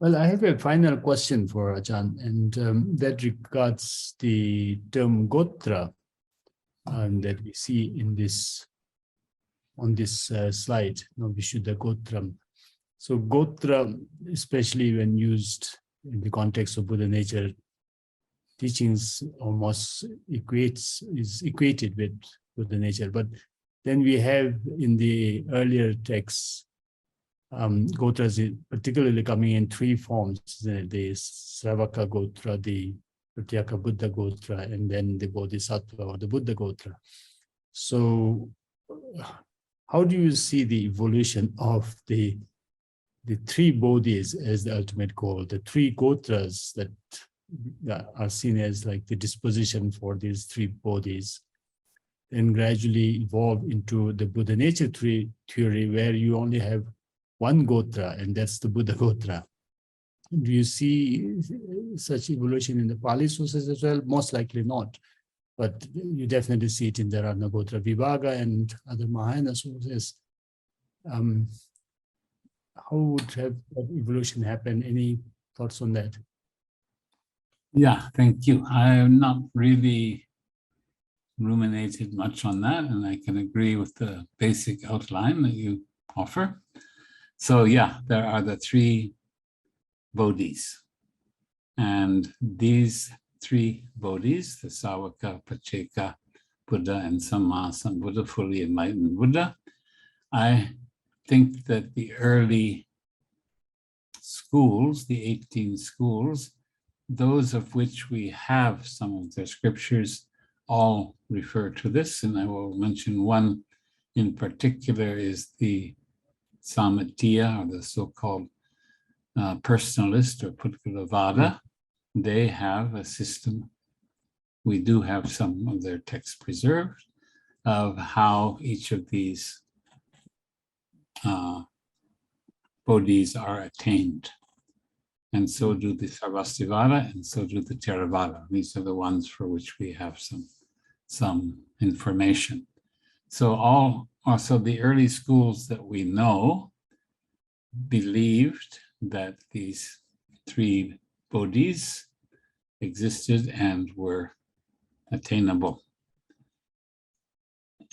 Well, I have a final question for Ajahn, and that regards the term Gotra that we see in this on this slide, Vishuddha Gotram. So Gotra, especially when used in the context of Buddha nature teachings, almost is equated with Buddha nature. But then we have in the earlier texts, Gotras particularly coming in three forms: the Sravaka Gotra, the Pratyeka Buddha Gotra, and then the Bodhisattva or the Buddha Gotra. So how do you see the evolution of the three Bodhis as the ultimate goal, the three Gotras that are seen as like the disposition for these three Bodhis, and gradually evolve into the Buddha nature theory where you only have one Gotra, and that's the Buddha Gotra? Do you see such evolution in the Pali sources as well? Most likely not, but you definitely see it in the Rana Gotra Vibhaga and other Mahayana sources. How would have that evolution happen? Any thoughts on that? Yeah, thank you. I have not really ruminated much on that, and I can agree with the basic outline that you offer. So yeah, there are the three Bodhis. And these three Bodhis, the Savaka, Pacceka Buddha, and Samma Sambuddha, fully enlightened Buddha, I think that the early schools, the 18 schools, those of which we have some of their scriptures, all refer to this. And I will mention one in particular is the Samatya, or the so-called personalist or Putkalavada. They have a system. We do have some of their texts preserved of how each of these Bodhis are attained. And so do the Sarvastivada, and so do the Theravada. These are the ones for which we have some information. So also the early schools that we know believed that these three Bodhis existed and were attainable.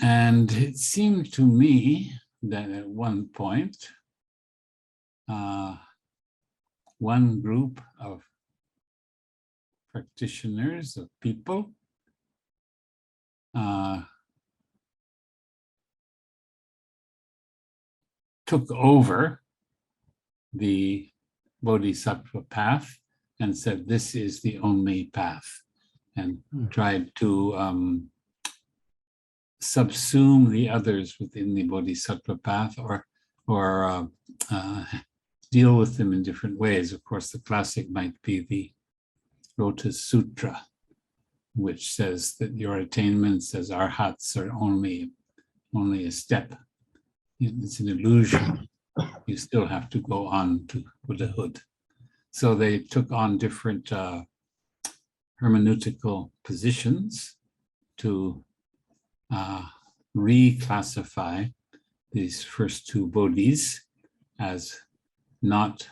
And it seemed to me that at one point, one group of practitioners, of people, took over the Bodhisattva path and said, this is the only path, and tried to subsume the others within the Bodhisattva path, or deal with them in different ways. Of course, the classic might be the Lotus Sutra, which says that your attainments as arhats are only a step. It's an illusion. You still have to go on to Buddhahood. So they took on different hermeneutical positions to reclassify these first two Bodhis as not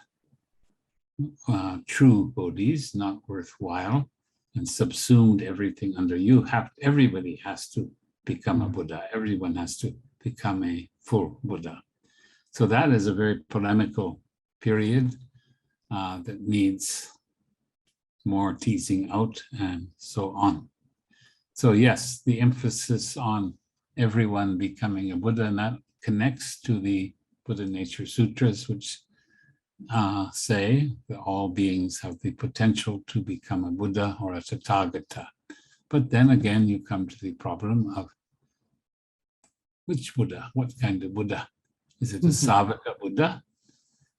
true Bodhis, not worthwhile, and subsumed everything under you. Everybody has to become a Buddha. Everyone has to become a full Buddha. So that is a very polemical period that needs more teasing out and so on. So yes, the emphasis on everyone becoming a Buddha, and that connects to the Buddha Nature Sutras, which say that all beings have the potential to become a Buddha or a Tathagata. But then again, you come to the problem of which Buddha, what kind of Buddha? Is it a Savaka Buddha?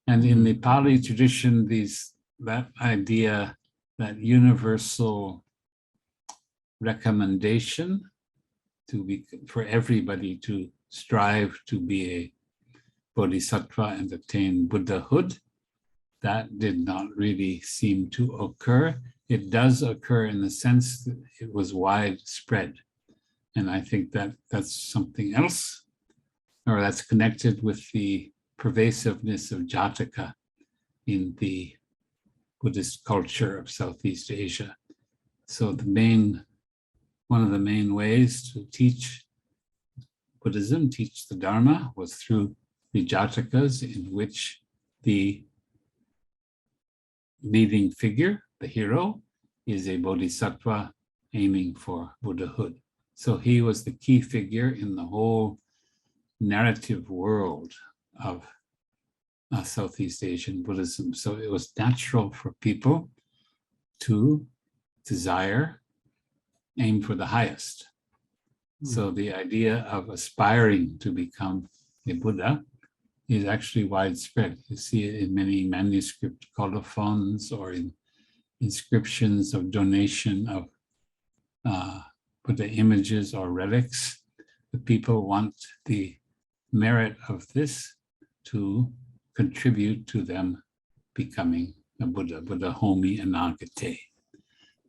And in the Pali tradition, that idea, that universal recommendation for everybody to strive to be a Bodhisattva and attain Buddhahood, that did not really seem to occur. It does occur in the sense that it was widespread. And I think that that's something else, or that's connected with the pervasiveness of Jataka in the Buddhist culture of Southeast Asia. So one of the main ways to teach Buddhism, teach the Dharma, was through the Jatakas, in which the leading figure, the hero, is a bodhisattva aiming for Buddhahood. So he was the key figure in the whole narrative world of Southeast Asian Buddhism. So it was natural for people to desire, aim for the highest. So the idea of aspiring to become a Buddha is actually widespread. You see it in many manuscript colophons or in inscriptions of donation of Buddha images or relics. The people want the merit of this to contribute to them becoming a Buddha, Buddha homi anagate.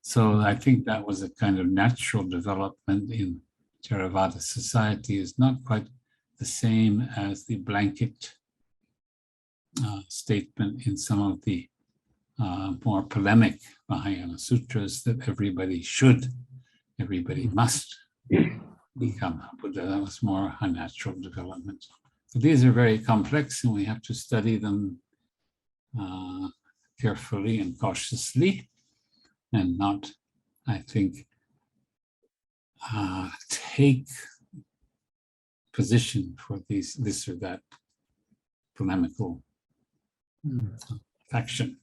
So I think that was a kind of natural development in Theravada society. Is not quite the same as the blanket statement in some of the more polemic Mahayana sutras that everybody must become a Buddha. That was more a natural development. So these are very complex and we have to study them carefully and cautiously and not, I think, take position for this or that polemical faction.